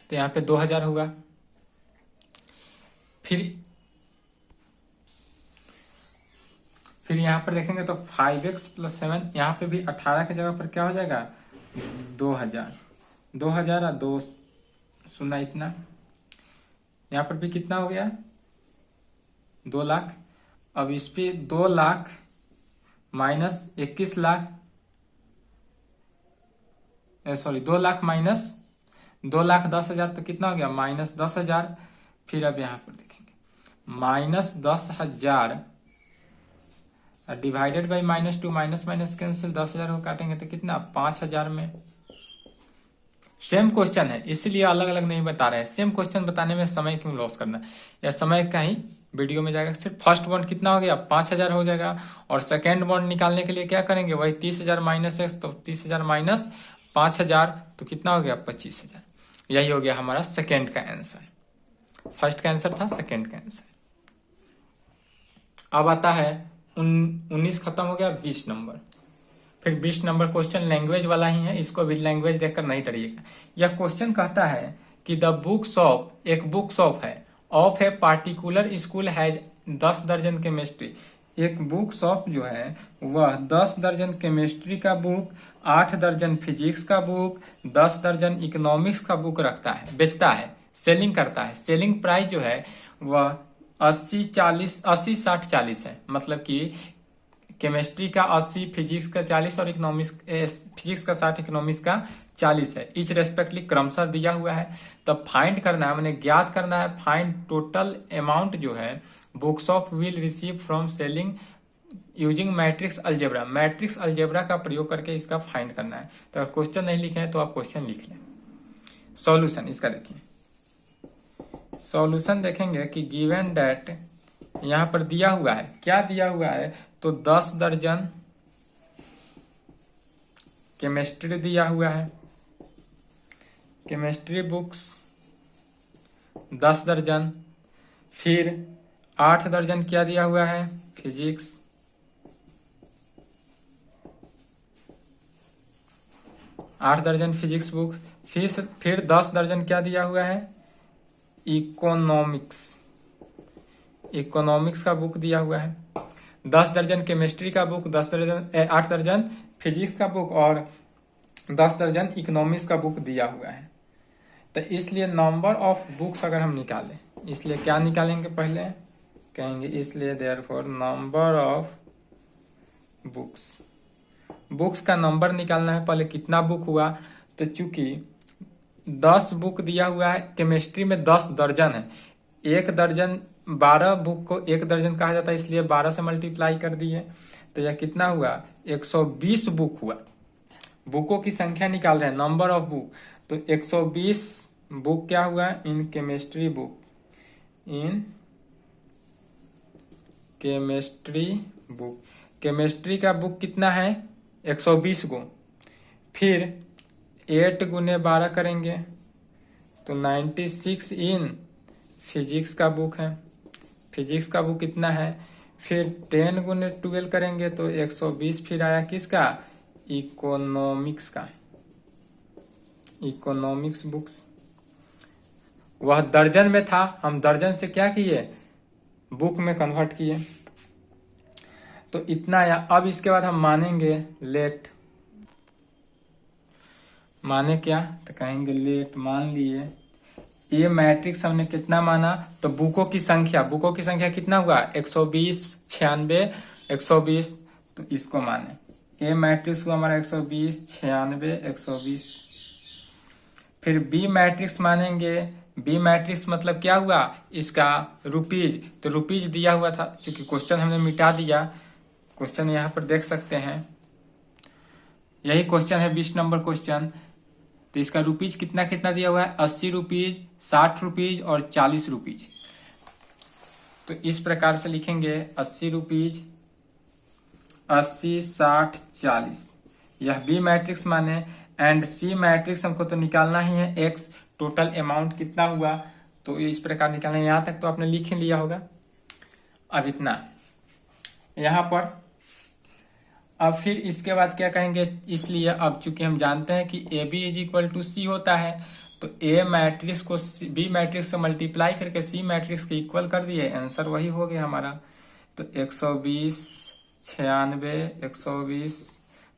तो यहाँ पे 2000 होगा। फिर यहाँ पर देखेंगे तो 5x + 7, यहाँ पे भी 18 की जगह पर क्या हो जाएगा 2000, 2000 और 2 शून्य इतना, यहाँ पर भी कितना हो गया 2 लाख। अब इस पे 2 lakh minus 21 lakh, sorry 2 lakh minus 2,10,000 तो कितना हो गया -10,000। फिर अब यहाँ पर देखेंगे -10,000 divided by -2, minus minus cancel, 10,000 को काटेंगे तो कितना 5,000 में। सेम क्वेश्चन है इसलिए अलग अलग नहीं बता रहे हैं। सेम क्वेश्चन बताने में समय क्यों लॉस करना, या समय का ही वीडियो में जाएगा। सिर्फ फर्स्ट बॉन्ड कितना हो गया 5,000 हो जाएगा, और सेकेंड बॉन्ड निकालने के लिए क्या करेंगे वही 30,000 माइनस x, तो 30,000 माइनस 5,000 तो कितना हो गया 25,000। यही हो गया हमारा सेकेंड का आंसर। फर्स्ट का आंसर था, सेकेंड का आंसर। अब आता है 19 खत्म हो गया, 20 नंबर। फिर 20 नंबर क्वेश्चन लैंग्वेज वाला ही है, इसको भी लैंग्वेज देखकर नहीं डरिएगा। यह क्वेश्चन कहता है कि द बुक शॉप, एक बुक शॉप है, of a particular school has 10 दर्जन केमिस्ट्री। एक बुक शॉप जो है वह 10 दर्जन केमिस्ट्री का बुक, 8 दर्जन फिजिक्स का बुक, 10 दर्जन इकोनॉमिक्स का बुक रखता है, बेचता है, सेलिंग करता है। सेलिंग प्राइस जो है वह 80-60-40 है, मतलब कि केमिस्ट्री का 80, फिजिक्स का 40 और फिजिक्स का 60, इकोनॉमिक्स का 40 है। इच रेस्पेक्टली क्रमशः दिया हुआ है। तब फाइंड करना है, मैंने ज्ञात करना है फाइंड टोटल अमाउंट जो है book shop will receive from selling using matrix algebra. Matrix algebra का प्रयोग करके इसका फाइंड करना है। तो अगर क्वेश्चन नहीं लिखे हैं तो आप क्वेश्चन लिख लें। सॉल्यूशन इसका देखिए, सॉल्यूशन देखेंगे कि गिवन डेट यहां पर दिया हुआ है, क्या दिया हुआ है तो 10 दर्जन केमिस्ट्री दिया हुआ है, केमिस्ट्री बुक्स 10 दर्जन। फिर 8 दर्जन क्या दिया हुआ है फिजिक्स, 8 दर्जन फिजिक्स बुक्स। फिर 10 दर्जन क्या दिया हुआ है इकोनॉमिक्स, इकोनॉमिक्स का बुक दिया हुआ है। 10 दर्जन केमिस्ट्री का बुक, 8 दर्जन फिजिक्स का बुक और 10 दर्जन इकोनॉमिक्स का बुक दिया हुआ है। तो इसलिए नंबर ऑफ बुक्स अगर हम निकालें, इसलिए क्या निकालेंगे पहले कहेंगे, इसलिए therefore number of books, books का नंबर निकालना है। पहले कितना बुक हुआ, तो चूंकि 10 बुक दिया हुआ है, केमिस्ट्री में 10 दर्जन है, 1 दर्जन 12 बुक को 1 दर्जन कहा जाता है, इसलिए 12 से मल्टीप्लाई कर दिए तो यह कितना हुआ 120 बुक हुआ। बुकों की संख्या निकाल रहे हैं, नंबर ऑफ बुक, तो 120 बुक क्या हुआ in chemistry book, in chemistry book. Chemistry का बुक कितना है 120 गो। फिर 8 गुने 12 करेंगे तो 96 इन फिजिक्स का बुक है, फिजिक्स का बुक कितना है। फिर 10 गुने 12 करेंगे तो 120 फिर आया किसका इकोनॉमिक्स का, इकोनॉमिक्स बुक्स। वह दर्जन में था, हम दर्जन से क्या किए बुक में कन्वर्ट किए, तो इतना आया। अब इसके बाद हम मानेंगे लेट, माने क्या तो कहेंगे लेट, मान लिए ये मैट्रिक्स हमने कितना माना तो बुकों की संख्या, बुकों की संख्या कितना हुआ 120, 96, 120, तो इसको माने ए मैट्रिक्स हुआ हमारा 120, 96, 120। फिर बी मैट्रिक्स मानेंगे, बी मैट्रिक्स मतलब क्या हुआ इसका रुपीज, तो रुपीज दिया हुआ था, क्योंकि क्वेश्चन हमने मिटा दिया, क्वेश्चन यहाँ पर देख सकते हैं, यही क्वेश्चन है 20 नंबर क्वेश्चन। तो इसका रुपीज कितना कितना दिया हुआ है 80 रुपीज, 60 रुपीज और 40 रुपीज। तो इस प्रकार से लिखेंगे 80 रुपीज, 80, 60, 40, यह बी मैट्रिक्स माने। एंड सी मैट्रिक्स हमको तो निकालना ही है एक्स, टोटल अमाउंट कितना हुआ तो इस प्रकार निकालना है। यहां तक तो आपने लिख ही लिया होगा। अब इतना यहां पर, अब फिर इसके बाद क्या कहेंगे, इसलिए अब चूंकि हम जानते हैं कि A B is equal to C होता है, तो ए मैट्रिक्स को बी मैट्रिक्स से मल्टीप्लाई करके सी मैट्रिक्स के इक्वल कर दिए, आंसर वही हो गया हमारा। तो 120, 96, 120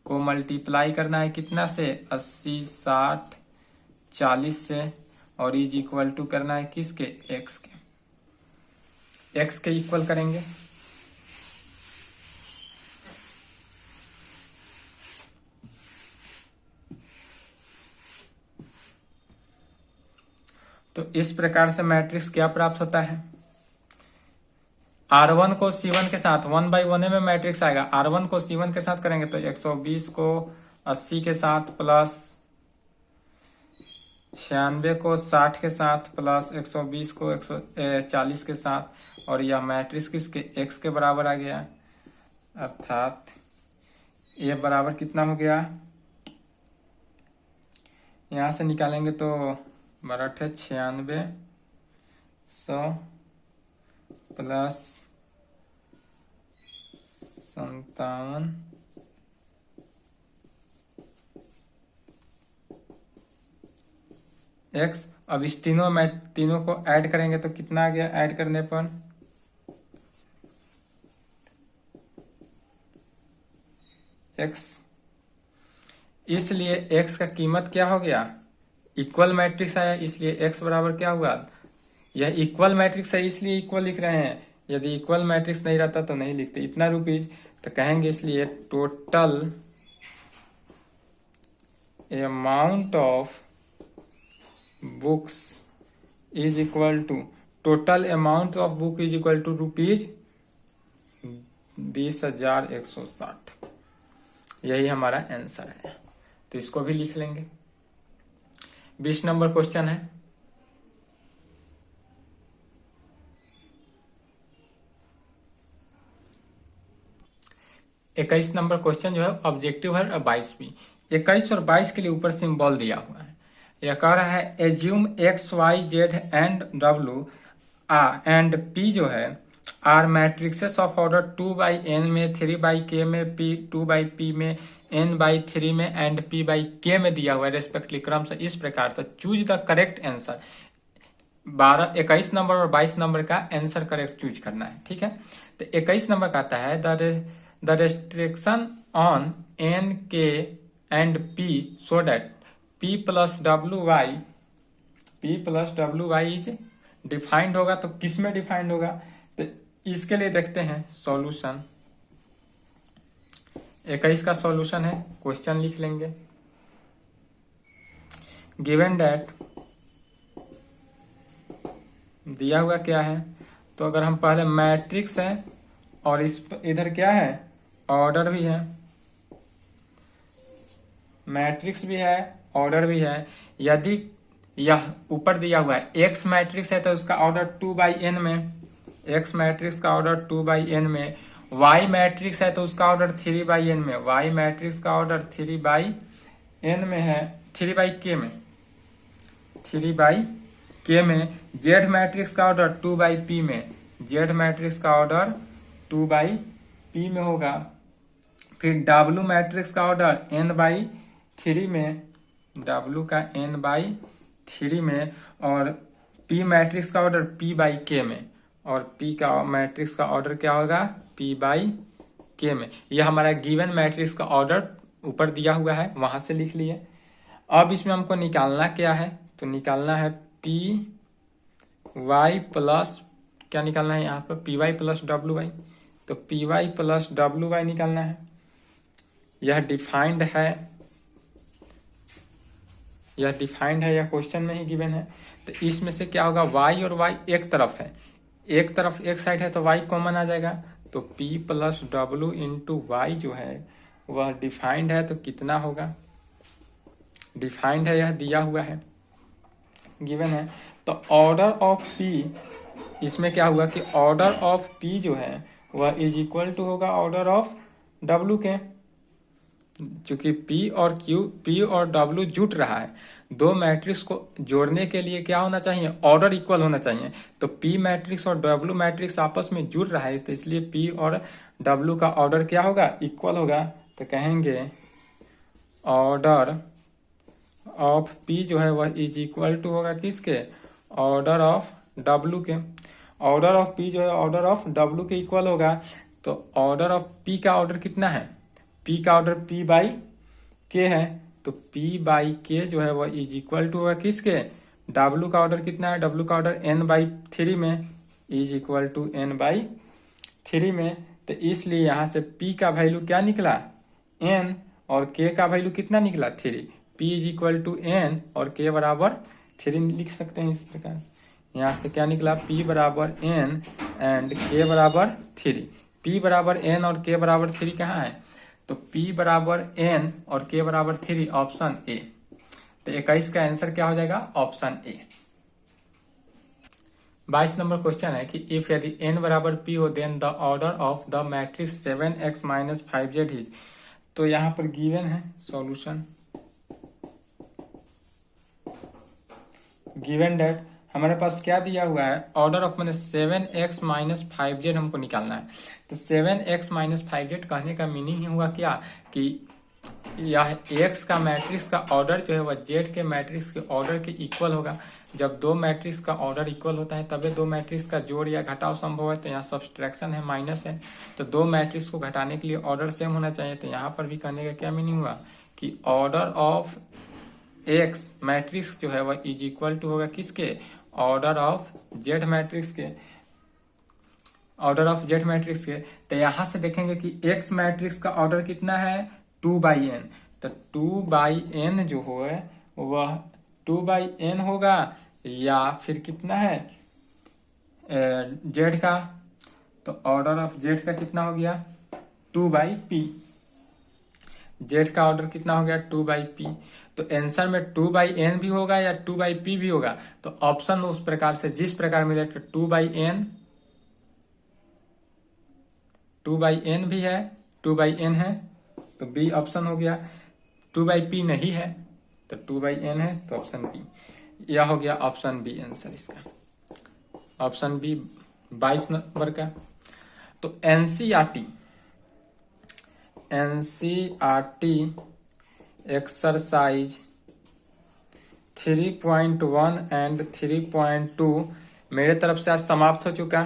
को मल्टीप्लाई करना है कितना से, 80, 60, 40 से, और इज इक्वल टू करना है किसके, एक्स के। एक्स के इक्वल करेंगे। तो इस प्रकार से मैट्रिक्स क्या प्राप्त होता है, R1 को C1 के साथ 1/1 में मैट्रिक्स आएगा। R1 को C1 के साथ करेंगे तो 120 को 80 के साथ प्लस 96 को 60 के साथ प्लस 120 को 140 के साथ, और यह मैट्रिक्स किसके, x के बराबर आ गया। अर्थात ये बराबर कितना हो गया, यहां से निकालेंगे तो बराबर है 96, 100 प्लस 57 x। अब इस तीनों को ऐड करेंगे तो कितना आ गया, ऐड करने पर x, इसलिए x का कीमत क्या हो गया, इक्वल मैट्रिक्स आया, इसलिए x बराबर क्या हुआ, यह इक्वल मैट्रिक्स है इसलिए इक्वल लिख रहे हैं, यदि इक्वल मैट्रिक्स नहीं रहता तो नहीं लिखते। इतना रुपीज तो कहेंगे, इसलिए total amount of books is equal to, total amount of book is equal to rupees 20,160। यही हमारा आंसर है, तो इसको भी लिख लेंगे। 20 नंबर क्वेश्चन है, इक्कीस नंबर क्वेश्चन जो है ऑब्जेक्टिव है 22B। 21 और 22 के लिए ऊपर सिंबल दिया हुआ है। यह कह रहा है assume x y z and डब्ल्यू एंड पी जो है are matrixes of order 2/n में, 3/k में, p 2/p में, n/3 में एंड p/k में दिया हुआ है रेस्पेक्टिवली क्रम से इस प्रकार। तो choose the correct answer. 21 number और 22 नंबर का आंसर करेक्ट चूज करना है, ठीक है। तो 21 नंबर का आता है the restriction on n, k and p so that p plus W Y is defined होगा। तो किस में डिफाइंड होगा, तो इसके लिए देखते हैं सॉल्यूशन। 21 का सॉल्यूशन है, क्वेश्चन लिख लेंगे। गिवन दैट दिया हुआ क्या है, तो अगर हम पहले मैट्रिक्स है और इस इधर क्या है, ऑर्डर भी है, मैट्रिक्स भी है, ऑर्डर भी है। यदि यह ऊपर दिया हुआ है एक्स मैट्रिक्स है तो उसका ऑर्डर 2/n में, एक्स मैट्रिक्स का ऑर्डर 2/n में, वाई मैट्रिक्स है तो उसका ऑर्डर 3/n में, वाई मैट्रिक्स का ऑर्डर 3/n में है, 3/k में, 3/k में, जेड मैट्रिक्स का ऑर्डर 2/p में, जेड मैट्रिक्स का ऑर्डर 2/p में होगा। फिर डब्ल्यू मैट्रिक्स का ऑर्डर n/3 में, डब्ल्यू का n/3 में, और p मैट्रिक्स का ऑर्डर p/k में, और p का मैट्रिक्स का ऑर्डर क्या होगा, p/k में। यह हमारा गिवन मैट्रिक्स का ऑर्डर ऊपर दिया हुआ है, वहां से लिख लिए। अब इसमें हमको निकालना क्या है, तो निकालना है py प्लस, क्या निकालना है यहाँ पर, py प्लस wy। तो py प्लस wy निकालना है। यह डिफाइंड है, यह क्वेश्चन में ही गिवन है। तो इसमें से क्या होगा, y और y एक तरफ है, एक तरफ एक साइड है तो y कॉमन आ जाएगा। तो p plus W into Y जो है वह डिफाइंड है, तो कितना होगा, डिफाइंड है, यह दिया हुआ है, गिवन है। तो ऑर्डर ऑफ p, इसमें क्या हुआ कि ऑर्डर ऑफ p जो है वह इज इक्वल टू होगा ऑर्डर ऑफ w के, चूंकि p और w जुट रहा है। दो मैट्रिक्स को जोड़ने के लिए क्या होना चाहिए, ऑर्डर इक्वल होना चाहिए। तो p मैट्रिक्स और w मैट्रिक्स आपस में जुड़ रहा है, तो इसलिए p और w का ऑर्डर क्या होगा, इक्वल होगा। तो कहेंगे ऑर्डर ऑफ पी जो है वह इज इक्वल टू होगा किसके, ऑर्डर ऑफ डब्लू के। ऑर्डर ऑफ पी जो है ऑर्डर ऑफ डब्लू के इक्वल होगा। तो ऑर्डर ऑफ पी का ऑर्डर कितना है, पी का ऑर्डर पी बाई के है, तो पी बाई के जो है वह इज इक्वल टू होगा किसके, डब्लू का ऑर्डर कितना है, डब्लू का ऑर्डर एन बाई थ्री में, is equal to N by three में। तो इसलिए यहां से पी का वैल्यू क्या निकला, एन, और के का वैल्यू कितना निकला, three. P is equal to N और के बराबर थ्री लिख सकते हैं इस प्रकार। यहाँ से क्या निकला, पी बराबर एन एंड के बराबर थ्री। पी बराबर एन और के बराबर थ्री कहाँ है, तो पी बराबर एन और के बराबर थ्री, ऑप्शन ए। तो 21 का आंसर क्या हो जाएगा, ऑप्शन ए। 22 नंबर क्वेश्चन है कि इफ यदि n बराबर p हो then the order of the matrix 7x minus 5z is. तो यहाँ पर गिवन है सॉल्यूशन, गिवन डेट हमारे पास क्या दिया हुआ है, ऑर्डर ऑफ मैंने 7x माइनस 5z हमको निकालना है। तो 7x माइनस 5z कहने का मीनिंग ही हुआ क्या कि यह x का मैट्रिक्स का ऑर्डर जो है वह z के मैट्रिक्स के ऑर्डर के इक्वल होगा। जब दो मैट्रिक्स का ऑर्डर इक्वल होता है तभी दो मैट्रिक्स का जोड़ या घटाव संभव है। तो यहाँ सब्सट्रैक्शन है, माइनस है, तो दो मैट्रिक्स को घटाने के लिए ऑर्डर सेम होना चाहिए। तो यहाँ पर भी कहने का क्या मीनिंग हुआ कि ऑर्डर ऑफ एक्स मैट्रिक्स जो है वह इज इक्वल टू होगा किसके, ऑर्डर ऑफ जेड मैट्रिक्स के, ऑर्डर ऑफ जेड मैट्रिक्स के। तो यहां से देखेंगे कि एक्स मैट्रिक्स का ऑर्डर कितना है, 2/n। तो 2/n जो हो वह 2/n होगा, या फिर कितना है जेड का, तो ऑर्डर ऑफ जेड का कितना हो गया, 2/p। जेड का ऑर्डर कितना हो गया, 2/p। तो आंसर में 2/n भी होगा या 2/p भी होगा। तो ऑप्शन उस प्रकार से जिस प्रकार मिले, तो 2/n भी है, 2/n है, तो बी ऑप्शन हो गया। 2/p नहीं है तो 2/n है, तो ऑप्शन बी, यह हो गया ऑप्शन बी आंसर इसका, ऑप्शन बी 22 नंबर का। तो एनसीईआरटी एक्सरसाइज 3.1 एंड 3.2 मेरे तरफ से आज समाप्त हो चुका।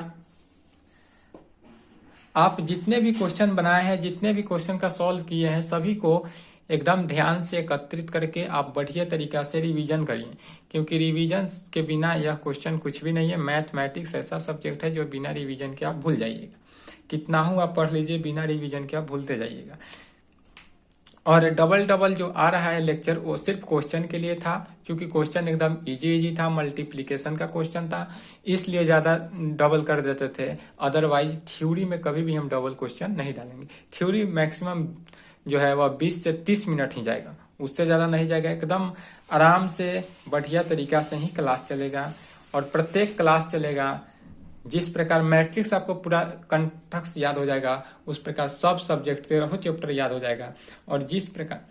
आप जितने भी क्वेश्चन बनाए हैं, जितने भी क्वेश्चन का सॉल्व किए हैं, सभी को एकदम ध्यान से एकत्रित करके आप बढ़िया तरीका से रिवीजन करिए, क्योंकि रिवीजन के बिना यह क्वेश्चन कुछ भी नहीं है। मैथमेटिक्स ऐसा सब्जेक्ट है जो बिना रिवीजन के आप भूल जाइएगा। कितना हूं आप पढ़ लीजिए, बिना रिवीजन के आप भूलते जाइएगा। और डबल जो आ रहा है लेक्चर वो सिर्फ क्वेश्चन के लिए था, क्योंकि क्वेश्चन एकदम इजी था, मल्टीप्लिकेशन का क्वेश्चन था, इसलिए ज्यादा डबल कर देते थे। अदरवाइज थ्योरी में कभी भी हम डबल क्वेश्चन नहीं डालेंगे। थ्योरी मैक्सिमम जो है वह 20 से 30 मिनट ही जाएगा, उससे ज्यादा नहीं जाएगा। एकदम आराम से बढ़िया तरीका से ही क्लास चलेगा, और प्रत्येक क्लास चलेगा जिस प्रकार मैट्रिक्स आपको पूरा कंठस्थ याद हो जाएगा, उस प्रकार सब सब्जेक्ट 13 चैप्टर याद हो जाएगा। और जिस प्रकार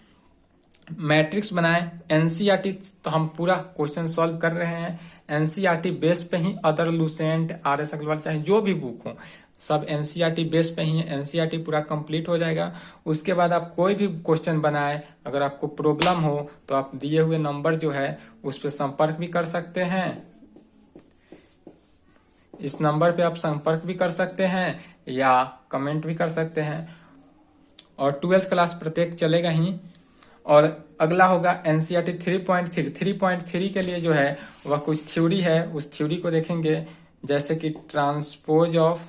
मैट्रिक्स बनाए एनसीईआरटी, तो हम पूरा क्वेश्चन सॉल्व कर रहे हैं एनसीईआरटी बेस पे ही। अदर लूसेंट, RS अग्रवाल, चाहे जो भी बुक हो, सब एनसीईआरटी बेस पे ही है। एनसीईआरटी पूरा कंप्लीट हो जाएगा। उसके बाद आप कोई भी क्वेश्चन बनाए, अगर आपको प्रॉब्लम हो तो आप दिए हुए नंबर जो है उस पर संपर्क भी कर सकते हैं। इस नंबर पे आप संपर्क भी कर सकते हैं या कमेंट भी कर सकते हैं। और 12th क्लास प्रत्येक चलेगा ही। और अगला होगा एनसीईआरटी 3.3। 3.3 के लिए जो है वह कुछ थ्योरी है, उस थ्योरी को देखेंगे, जैसे कि ट्रांसपोज ऑफ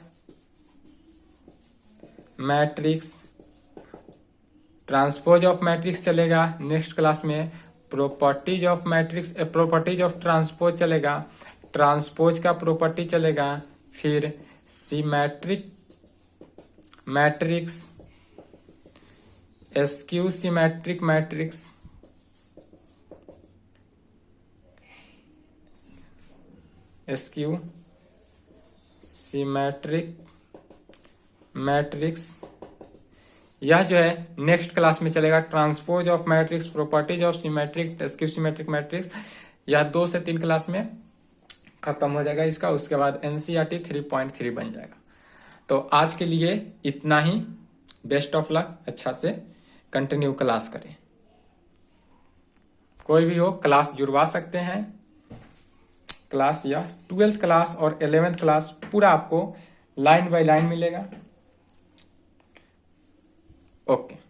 मैट्रिक्स चलेगा नेक्स्ट क्लास में। Properties of matrix, properties of transpose चलेगा, ट्रांसपोज का प्रॉपर्टी चलेगा, फिर symmetric matrix, skew symmetric matrix, skew symmetric matrix, यह जो है नेक्स्ट क्लास में चलेगा। Transpose of matrix, properties of symmetric, skew symmetric matrix, यह 2 से 3 क्लास में खत्म हो जाएगा इसका। उसके बाद एनसीईआरटी 3.3 बन जाएगा। तो आज के लिए इतना ही। बेस्ट ऑफ लक, अच्छा से कंटिन्यू क्लास करें। कोई भी हो क्लास जुड़वा सकते हैं। क्लास या 12th क्लास और 11th क्लास पूरा आपको लाइन बाय लाइन मिलेगा। ओके।